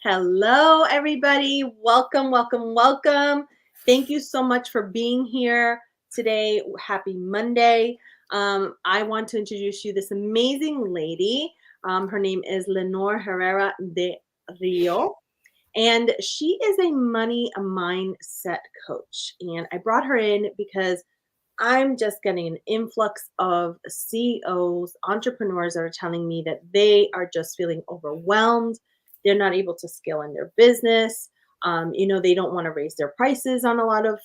Hello, everybody. Welcome, welcome, welcome. Thank you so much for being here today. Happy Monday. I want to introduce you this amazing lady. Her name is Leonor Herrera de Rio, and she is a money mindset coach. And I brought her in because I'm just getting an influx of CEOs, entrepreneurs that are telling me that they are just feeling overwhelmed. They're not able to scale in their business. They don't want to raise their prices on a lot of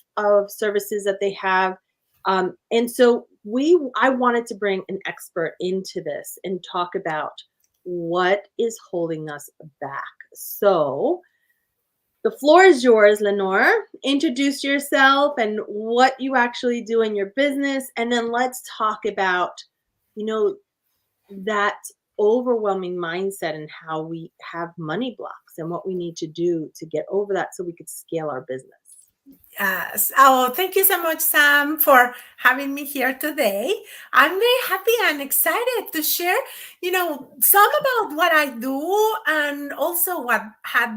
services that they have. I wanted to bring an expert into this and talk about what is holding us back. So the floor is yours, Lenore. Introduce yourself and what you actually do in your business. And then let's talk about, you know, that overwhelming mindset and how we have money blocks and what we need to do to get over that so we could scale our business. Yes. Oh, thank you so much, Sam, for having me here today. I'm very happy and excited to share, some about what I do and also what had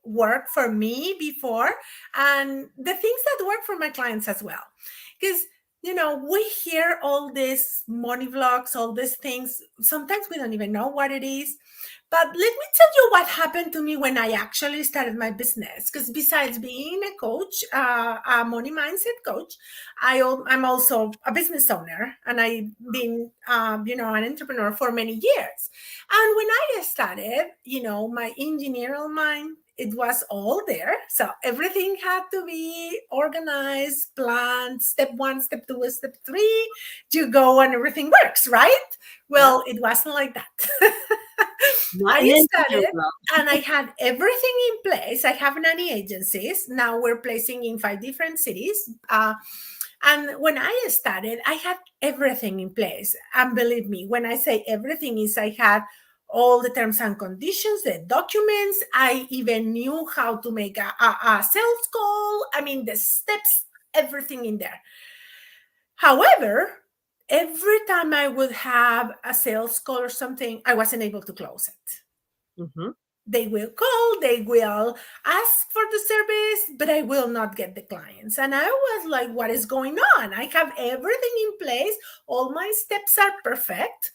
worked for me before and the things that work for my clients as well. Because we hear all these money vlogs, all these things. Sometimes we don't even know what it is. But let me tell you what happened to me when I actually started my business. Because besides being a coach, a money mindset coach, I'm also a business owner, and I've been, an entrepreneur for many years. And when I started, my engineering mind, it was all there. So everything had to be organized, planned, step one, step two, step three, you go and everything works, right? Well, it wasn't like that. Not an I engineer, started well. and I had everything in place. I have nanny agencies. Now we're placing in 5 different cities. And when I started, I had everything in place. And believe me, when I say everything is I had all the terms and conditions, the documents. I even knew how to make a sales call. I mean, the steps, everything in there. However, every time I would have a sales call or something, I wasn't able to close it. Mm-hmm. They will call, they will ask for the service, but I will not get the clients. And I was like, what is going on? I have everything in place. All my steps are perfect,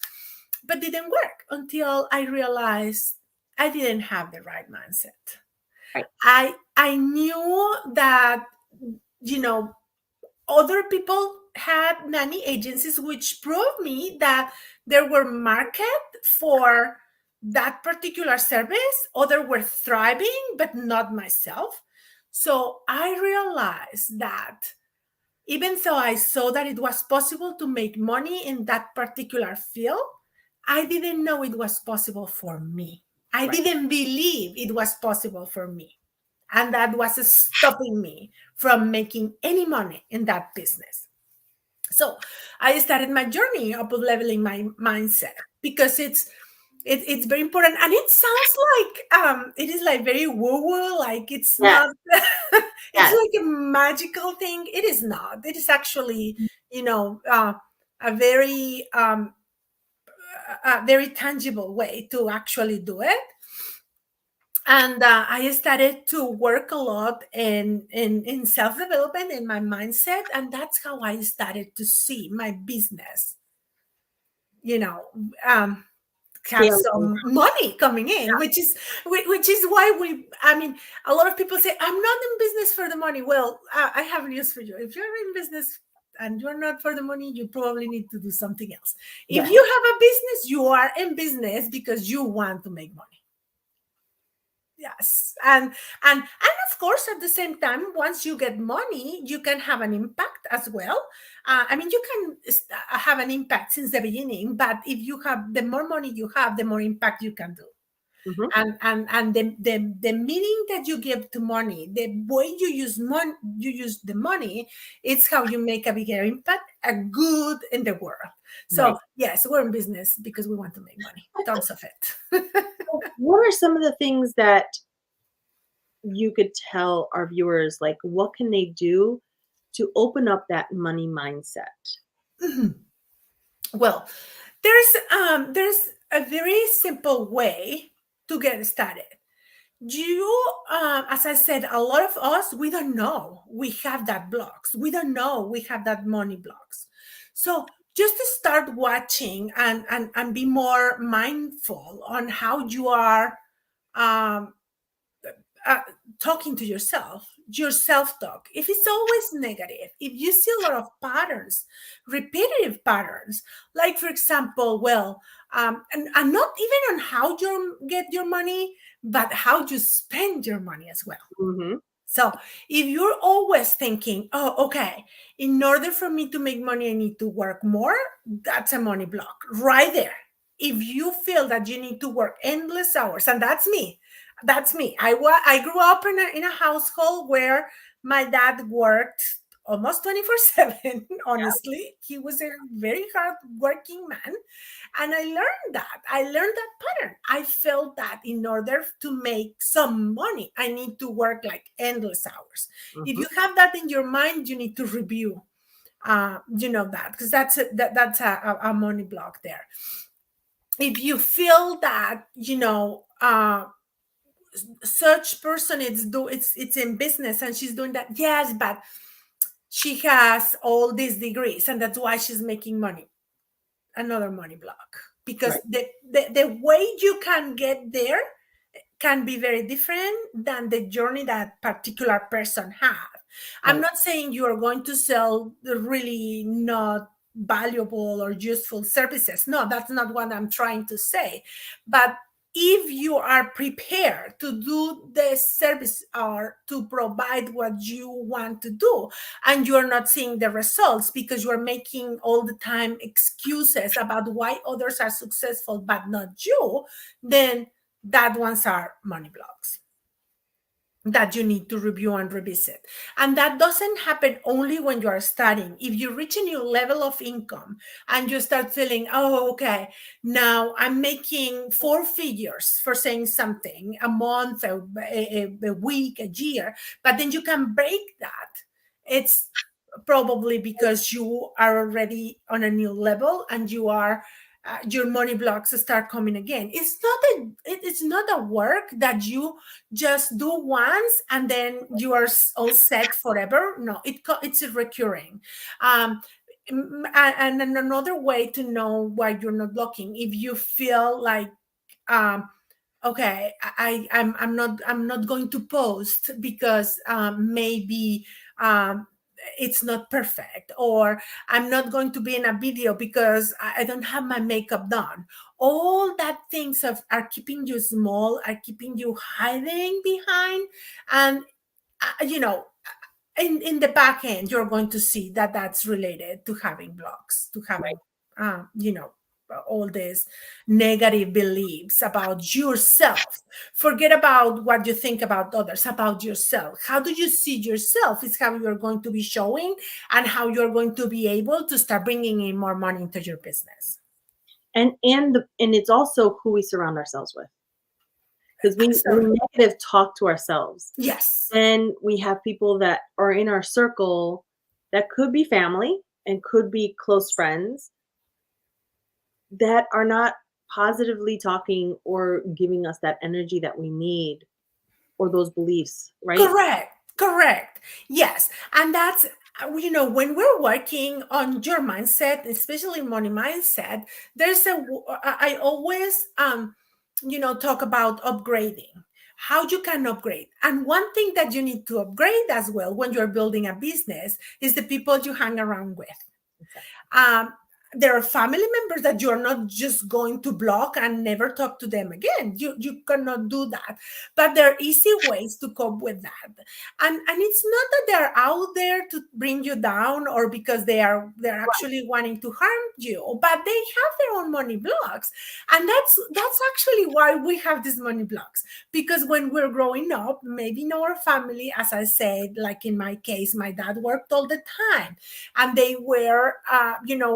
but didn't work until I realized I didn't have the right mindset. Right. I knew that, other people had nanny agencies, which proved me that there were market for that particular service. Other were thriving, but not myself. So I realized that even though I saw that it was possible to make money in that particular field, I didn't know it was possible for me. I Right. didn't believe it was possible for me. And that was stopping me from making any money in that business. So I started my journey of leveling my mindset because it's very important, and it sounds like it is like very woo woo, like it's Yes. not it's Yes. like a magical thing. It is not. It is actually a very a very tangible way to actually do it. And I started to work a lot in self-development, in my mindset, and that's how I started to see my business you know um, have Scaling. some money coming in, which is why I mean, a lot of people say I'm not in business for the money. Well, I have news for you. If you're in business and you're not for the money, you probably need to do something else. If Yes. you have a business, you are in business because you want to make money. Yes. And of course, at the same time, once you get money, you can have an impact as well. I mean, you can have an impact since the beginning, but if you have, the more money you have, the more impact you can do. Mm-hmm. And the meaning that you give to money, the way you use the money, it's how you make a bigger impact, a good in the world. Right. So yes, we're in business because we want to make money, tons of it. What are some of the things that you could tell our viewers, like what can they do to open up that money mindset? Well, there's a very simple way to get started. as I said, a lot of us, we don't know we have that blocks. We don't know we have that money blocks. So just to start watching and be more mindful on how you are um, uh, talking to yourself, your self talk. If it's always negative, if you see a lot of patterns, repetitive patterns, like for example, and not even on how you get your money, but how you spend your money as well. Mm-hmm. So if you're always thinking, oh, okay, in order for me to make money, I need to work more, that's a money block right there. If you feel that you need to work endless hours, and that's me, that's me. I grew up in a household where my dad worked almost 24/7. Honestly, he was a very hard working man, and I learned that pattern. I felt that in order to make some money, I need to work like endless hours. If Mm-hmm. you have that in your mind, you need to review that, because that's a money block there. If you feel that such person it's in business and she's doing that, yes, but she has all these degrees and that's why she's making money, another money block, because Right. the way you can get there can be very different than the journey that particular person had. I'm Right. not saying you are going to sell the really not valuable or useful services. No, that's not what I'm trying to say. But if you are prepared to do the service or to provide what you want to do, and you're not seeing the results because you're making all the time excuses about why others are successful but not you, then that ones are money blocks that you need to review and revisit. And that doesn't happen only when you are studying. If you reach a new level of income and you start feeling, oh, okay, now I'm making four figures for saying something, a month, a week, a year, but then you can break that. It's probably because you are already on a new level and you are your money blocks start coming again. It's not a work that you just do once and then you are all set forever. No, it's recurring. um and another way to know why you're not blocking, if you feel like um okay, I'm not going to post because maybe um it's not perfect, or I'm not going to be in a video because I don't have my makeup done. All that things are keeping you small, are keeping you hiding behind. And you know in the back end, you're going to see that that's related to having blocks, to Right. having all these negative beliefs about yourself. Forget about what you think about others, about yourself. How do you see yourself is how you're going to be showing, and how you're going to be able to start bringing in more money into your business. And it's also who we surround ourselves with, because we Absolutely. negative talk to ourselves. Yes. And we have people that are in our circle that could be family and could be close friends that are not positively talking or giving us that energy that we need, or those beliefs, right? Correct. Correct. Yes. And that's, when we're working on your mindset, especially money mindset, I always, talk about upgrading, how you can upgrade. And one thing that you need to upgrade as well when you're building a business is the people you hang around with. Exactly. um, there are family members that you're not just going to block and never talk to them again. You cannot do that, but there are easy ways to cope with that. And it's not that they're out there to bring you down, or because they're actually wanting to harm you, but they have their own money blocks. And that's actually why we have these money blocks, because when we're growing up, maybe in our family, as I said, like in my case, my dad worked all the time, and they were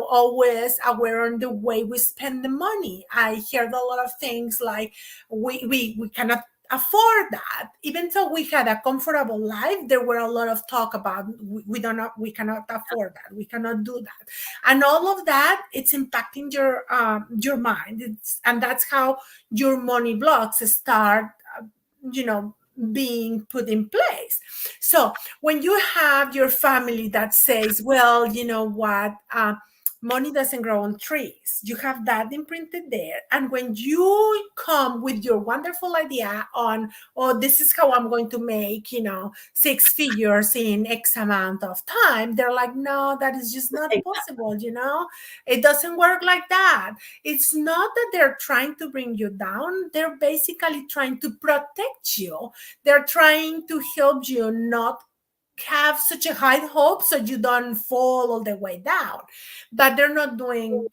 always aware on the way we spend the money. I heard a lot of things like we cannot afford that. Even though we had a comfortable life, there were a lot of talk about we cannot afford that, we cannot do that. And all of that, it's impacting your mind. And that's how your money blocks start you know, being put in place. So when you have your family that says, well, you know what, money doesn't grow on trees, you have that imprinted there. And when you come with your wonderful idea on, oh, this is how I'm going to make, you know, six figures in X amount of time, they're like, no, that is just not Exactly. possible, you know, it doesn't work like that. It's not that they're trying to bring you down, they're basically trying to protect you. They're trying to help you not have such a high hope so you don't fall all the way down, but they're not doing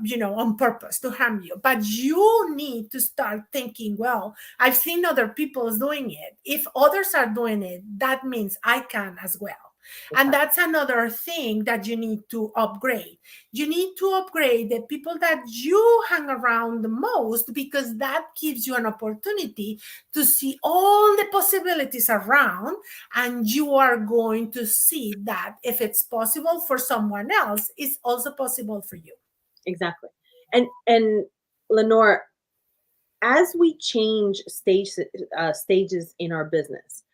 you know, on purpose to harm you. But you need to start thinking, well, I've seen other people doing it. If others are doing it, that means I can as well. And Exactly. that's another thing that you need to upgrade. You need to upgrade the people that you hang around the most, because that gives you an opportunity to see all the possibilities around, and you are going to see that if it's possible for someone else, it's also possible for you. Exactly. And Lenore, as we change stages in our business,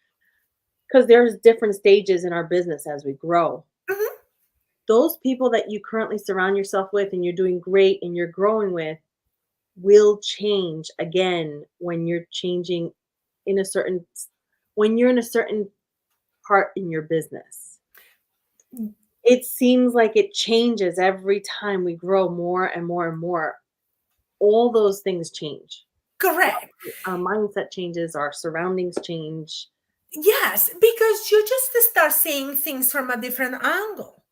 because there's different stages in our business as we grow. Mhm. Those people that you currently surround yourself with and you're doing great and you're growing with will change again when you're changing in a certain when you're in a certain part in your business. It seems like it changes every time we grow more and more and more. All those things change. Correct. Our mindset changes, our surroundings change. Yes, because you just start seeing things from a different angle.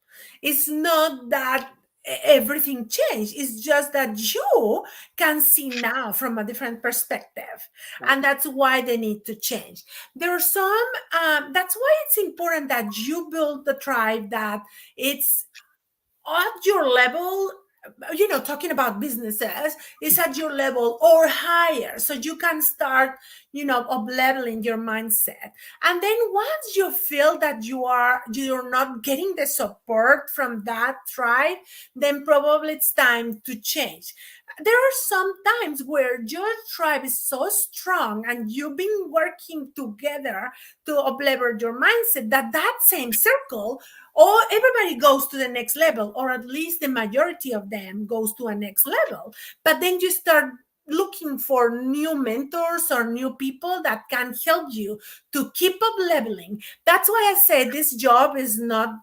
It's not that everything changed, it's just that you can see now from a different perspective. Right. And that's why they need to change. There are some, that's why it's important that you build the tribe that it's at your level, you know, talking about businesses, is at your level or higher, so you can start, you know, up leveling your mindset. And then once you feel that you're not getting the support from that tribe, then probably it's time to change. There are some times where your tribe is so strong and you've been working together to uplevel your mindset, that that same circle, or everybody goes to the next level, or at least the majority of them goes to a next level. But then you start looking for new mentors or new people that can help you to keep up leveling. That's why I say this job is not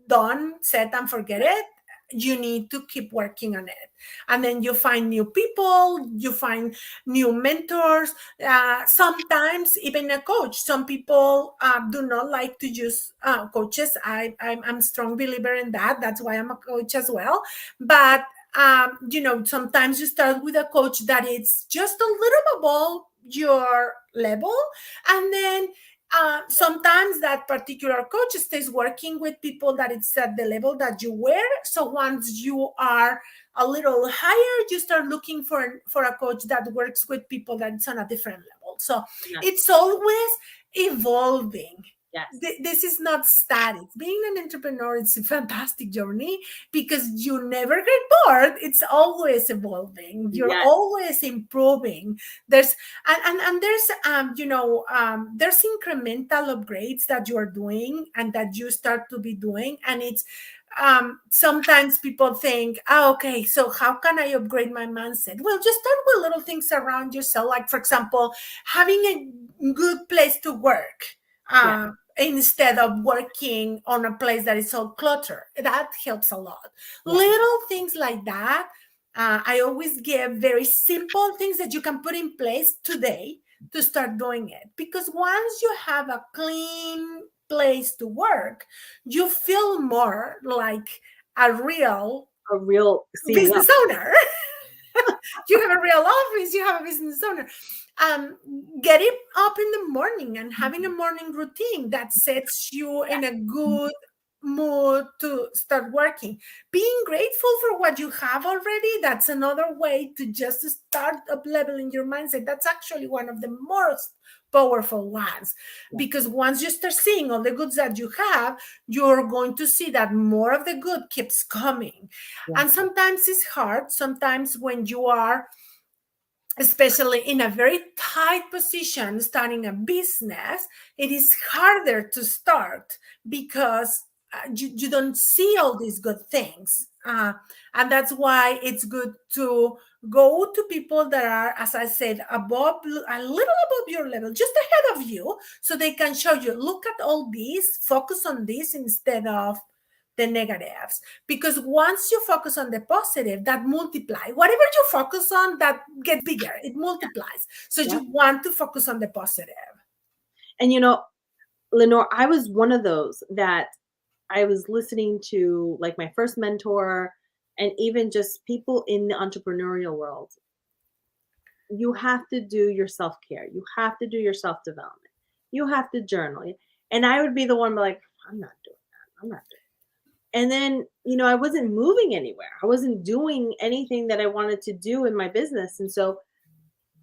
done, set and forget it. You need to keep working on it. And then you find new people, you find new mentors, sometimes even a coach. Some people do not like to use coaches. I'm a strong believer in that. That's why I'm a coach as well. But you know, sometimes you start with a coach that it's just a little above your level, and then sometimes that particular coach stays working with people that it's at the level that you were. So once you are a little higher, you start looking for a coach that works with people that's on a different level. So Yes. it's always evolving. Yes. This is not static. Being an entrepreneur, it's a fantastic journey because you never get bored. It's always evolving. You're Yes. always improving. There's and there's you know, there's incremental upgrades that you are doing and that you start to be doing. And it's sometimes people think, oh, okay, so how can I upgrade my mindset? Well, just start with little things around yourself, like for example, having a good place to work, Yes. instead of working on a place that is so cluttered. That helps a lot. Yes. Little things like that. I always give very simple things that you can put in place today to start doing it. Because once you have a clean place to work, you feel more like a real A real CEO. business owner. You have a real office, you have a business owner. Getting up in the morning and having a morning routine that sets you in a good mood to start working. Being grateful for what you have already, that's another way to just start up leveling your mindset. That's actually one of the most powerful ones, Yes. because once you start seeing all the goods that you have, you're going to see that more of the good keeps coming. Yes. And sometimes it's hard. Sometimes when you are especially in a very tight position, starting a business, it is harder to start because you don't see all these good things. And that's why it's good to go to people that are, as I said, above, a little above your level, just ahead of you, so they can show you, look at all these, focus on this instead of the negatives. Because once you focus on the positive, that multiply. Whatever you focus on, that gets bigger, it multiplies. So Yeah. you want to focus on the positive. And Lenore, I was one of those that I was listening to, like, my first mentor and even just people in the entrepreneurial world. You have to do your self-care. You have to do your self-development. You have to journal. And I would be the one like, I'm not doing that. I'm not doing that. And then, I wasn't moving anywhere. I wasn't doing anything that I wanted to do in my business. And so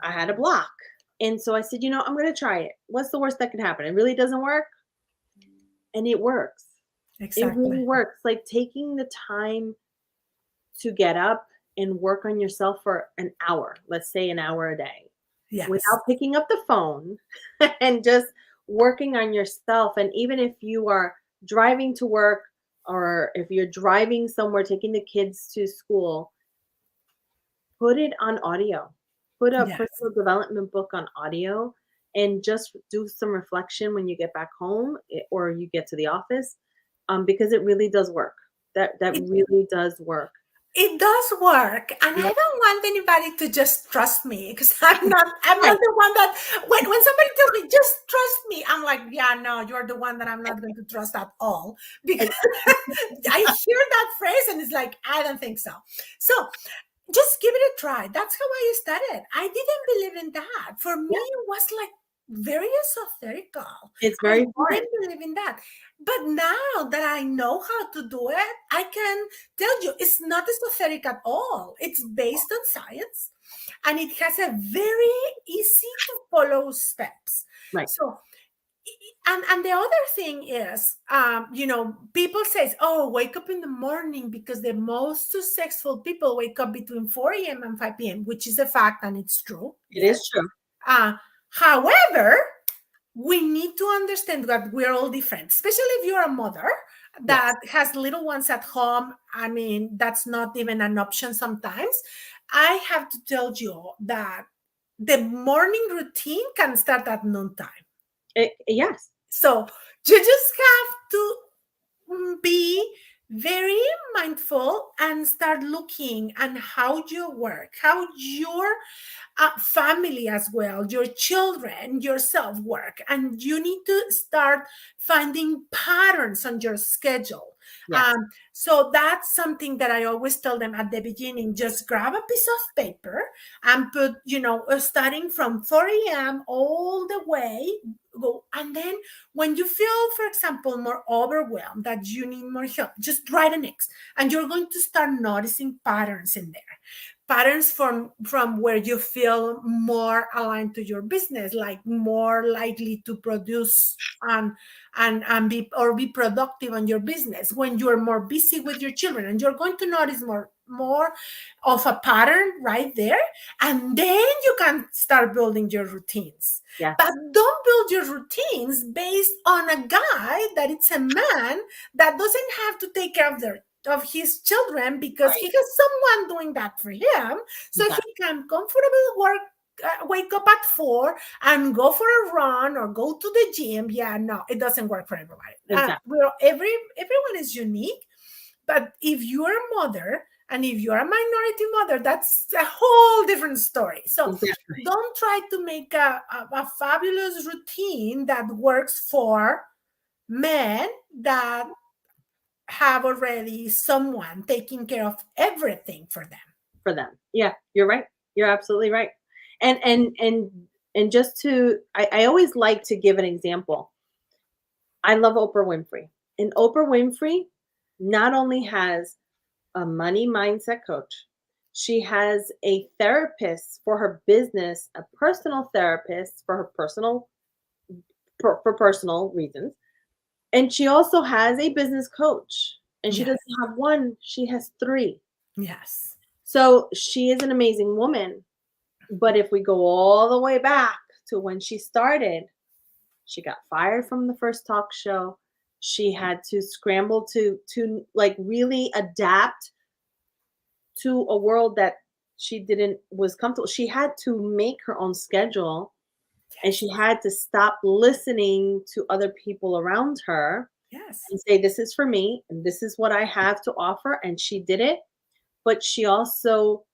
I had a block. And so I said, I'm going to try it. What's the worst that can happen? It really doesn't work. And it works. It really Exactly. works. Like taking the time to get up and work on yourself for an hour, let's say an hour a day, Yes. without picking up the phone and just working on yourself. And even if you are driving to work or if you're driving somewhere, taking the kids to school, put it on audio. Put a Yes. personal development book on audio and just do some reflection when you get back home or you get to the office, because it really does work. That It, really does work. it does work, and I Yeah. don't want anybody to just trust me, because I'm not Right. the one that, when somebody tells me just trust me, I'm like, yeah, no, you're the one that I'm not going to trust at all, because And I hear that phrase and it's like, I don't think so. So just give it a try. That's how I started. I didn't believe in that. For me, yeah, it was like very esoterical. it's I very foreign. didn't believe in that. But now that I know how to do it, I can tell you it's not esoteric at all. It's based on science, and it has a very easy to follow steps. Right. So, and the other thing is, people says, oh, wake up in the morning, because the most successful people wake up between 4 a.m. and 5 p.m., which is a fact, and it's true. It Yes. is true. However, we need to understand that we're all different, especially if you're a mother Yes. that has little ones at home. I mean, that's not even an option sometimes. I have to tell you that the morning routine can start at noontime. Yes. So you just have to be very mindful and start looking at how you work, how your family as well, your children, yourself work. And you need to start finding patterns on your schedule. Yes. So that's something that I always tell them at the beginning. Just grab a piece of paper and put, starting from 4 a.m. all the way, go. And then when you feel, for example, more overwhelmed, that you need more help, just write an X, and you're going to start noticing patterns in there, patterns from where you feel more aligned to your business, like more likely to produce and be productive on your business when you're more busy with your children, and you're going to notice more of a pattern right there. And then you can start building your routines. But Yes. don't build your routines based on a guy that it's a man that doesn't have to take care of his children, because he Right. has someone doing that for him, so he Exactly. can comfortably wake up at 4 and go for a run or go to the gym. Yeah, no, it doesn't work for everybody. Exactly. Everyone is unique. But if you're a mother, and if you're a minority mother, that's a whole different story. So Exactly. don't try to make a fabulous routine that works for men that have already someone taking care of everything for them. For them. Yeah, you're right. You're absolutely right. And just I always like to give an example. I love Oprah Winfrey. And Oprah Winfrey not only has a money mindset coach, she has a therapist for her business, a personal therapist for her for personal reasons. And she also has a business coach. And she Yes, doesn't have one, she has three. yes, So she is an amazing woman. But if we go all the way back to when she started, she got fired from the first talk show. She had to scramble to like really adapt to a world that she didn't was comfortable. She had to make her own schedule, and Yes. she had to stop listening to other people around her Yes. and say, this is for me and this is what I have to offer. And she did it. But she also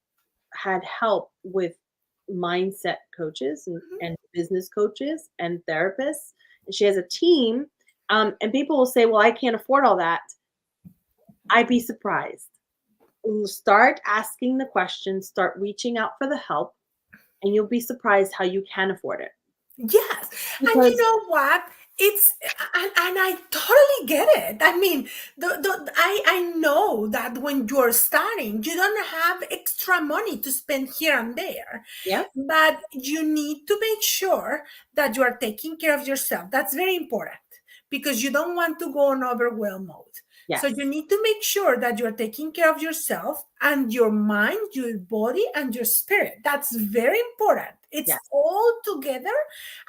had help with mindset coaches Mhm. and business coaches and therapists. And she has a team. And people will say, well, I can't afford all that. I'd be surprised. Start asking the questions, start reaching out for the help, and you'll be surprised how you can afford it. Yes. And you Because, know what? It's and I totally get it. I mean, I know that when you're starting, you don't have extra money to spend here and there, yeah, but you need to make sure that you are taking care of yourself. That's very important because you don't want to go on overwhelm mode. So you yes, need to make sure that you're taking care of yourself and your mind, your body, and your spirit. That's very important. It's yes, all together.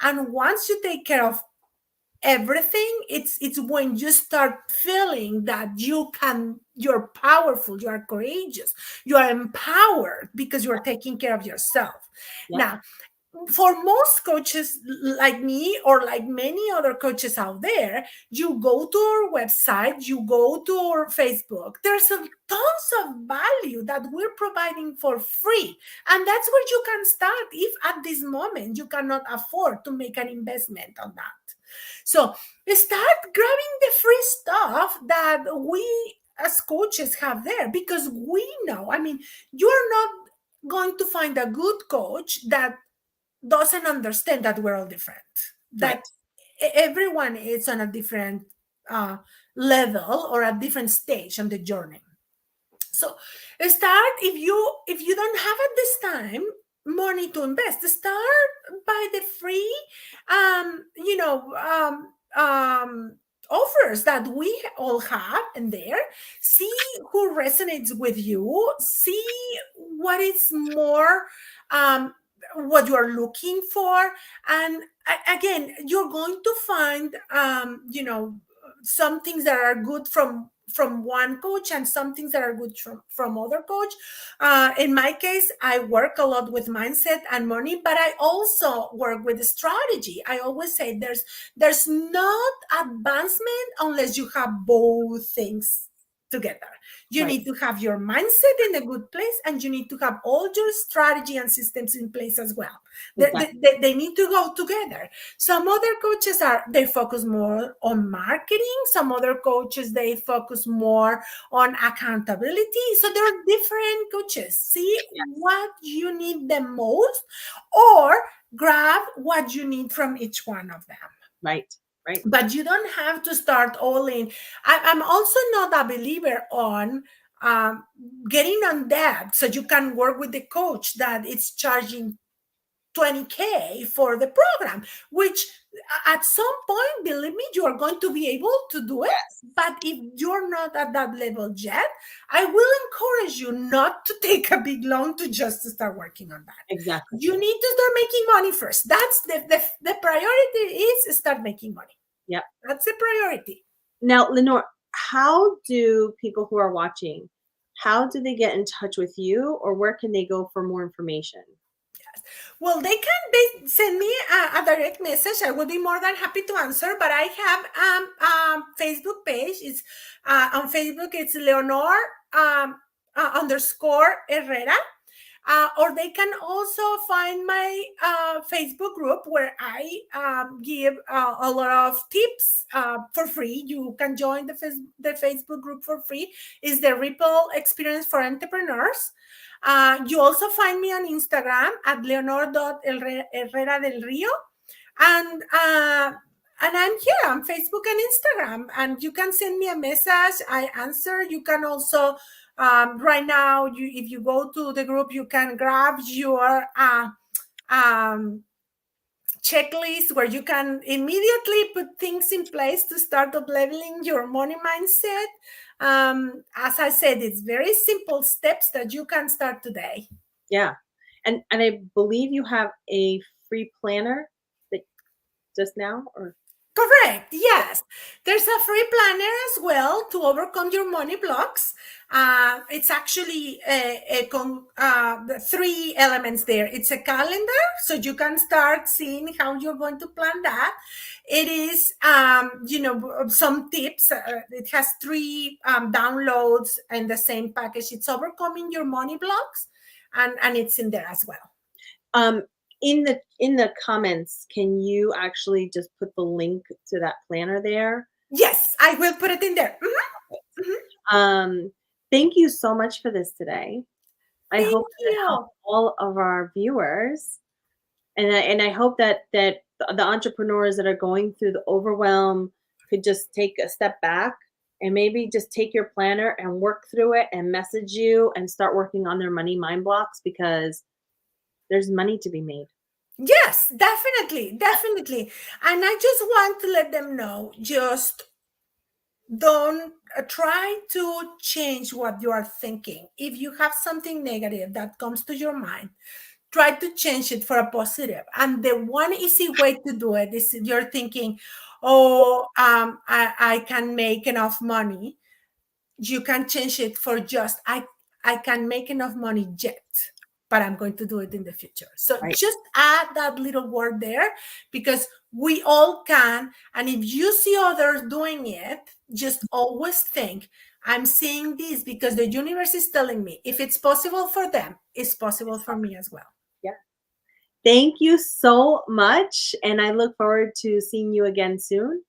And once you take care of everything, it's when you start feeling that you're powerful, you are courageous, you are empowered because you're taking care of yourself. yep, Now, for most coaches like me or like many other coaches out there, you go to our website, you go to our Facebook, there's tons of value that we're providing for free, and that's where you can start if at this moment you cannot afford to make an investment on that. So start grabbing the free stuff that we as coaches have there, because we know, I mean, you're not going to find a good coach that doesn't understand that we're all different, right, that everyone is on a different uh, level or a different stage on the journey. So start, if you don't have at this time money to invest, start by the free um you know um um offers that we all have in there. See who resonates with you, see what is more um what you are looking for, and again, you're going to find some things that are good from one coach and some things that are good from other coach. In my case, I work a lot with mindset and money, but I also work with strategy. I always say there's not advancement unless you have both things together. You right, need to have your mindset in a good place, and you need to have all your strategy and systems in place as well. exactly, They need to go together. Some other coaches they focus more on marketing. Some other coaches, they focus more on accountability. So there are different coaches. See yes, what you need the most, or grab what you need from each one of them. right, right, But you don't have to start all in. I'm also not a believer on um, getting on debt so you can work with the coach that it's charging 20K for the program, which at some point, believe me, you are going to be able to do it. yes, But if you're not at that level yet, I will encourage you not to take a big loan to just start working on that. exactly, You need to start making money first. That's the priority, is start making money. yep. That's the priority. Now, Lenore, how do people who are watching, how do they get in touch with you, or where can they go for more information? Well, they can send me a direct message. I will be more than happy to answer. But I have Facebook page. It's on Facebook. It's Leonor underscore Herrera. Or they can also find my Facebook group where I give a lot of tips for free. You can join the Facebook group for free. It's the Ripple Experience for Entrepreneurs. You also find me on Instagram at Leonor.Herrera Del Rio. And I'm here on Facebook and Instagram. And you can send me a message. I answer. You can also right now, if you go to the group, you can grab your um, checklist where you can immediately put things in place to start up leveling your money mindset. As I said, it's very simple steps that you can start today. Yeah. And I believe you have a free planner that just now, or Correct. Yes. There's a free planner as well to overcome your money blocks. It's actually the three elements there. It's a calendar, so you can start seeing how you're going to plan that. It is, some tips. It has three downloads in the same package. It's overcoming your money blocks, and it's in there as well. um in the comments, can you actually just put the link to that planner there? Yes, I will put it in there. Mhm. Um, thank you so much for this today. I Thank hope that it helped you. all of our viewers, and I hope that the entrepreneurs that are going through the overwhelm could just take a step back and maybe just take your planner and work through it and message you and start working on their money mind blocks, because there's money to be made. Yes, definitely, definitely. And I just want to let them know, just don't try to change what you are thinking. If you have something negative that comes to your mind, try to change it for a positive. And the one easy way to do it is if you're thinking, oh, I can make enough money, you can change it for just I can make enough money yet, but I'm going to do it in the future. So Right. just add that little word there, because we all can. And if you see others doing it, just always think, I'm seeing this because the universe is telling me if it's possible for them, it's possible for me as well. Yeah. Thank you so much, and I look forward to seeing you again soon.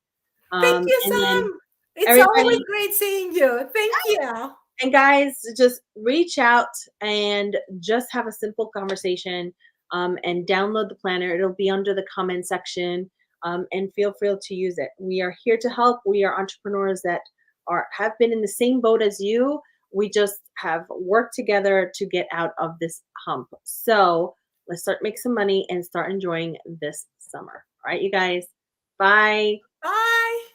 Thank you, And then Sam. It's always everybody, great seeing you. Thank you. and guys, just reach out and just have a simple conversation, and download the planner. It'll be under the comment section, and feel free to use it. We are here to help. We are entrepreneurs that have been in the same boat as you. We just have worked together to get out of this hump. So let's start make some money and start enjoying this summer. All right, you guys. Bye. Bye.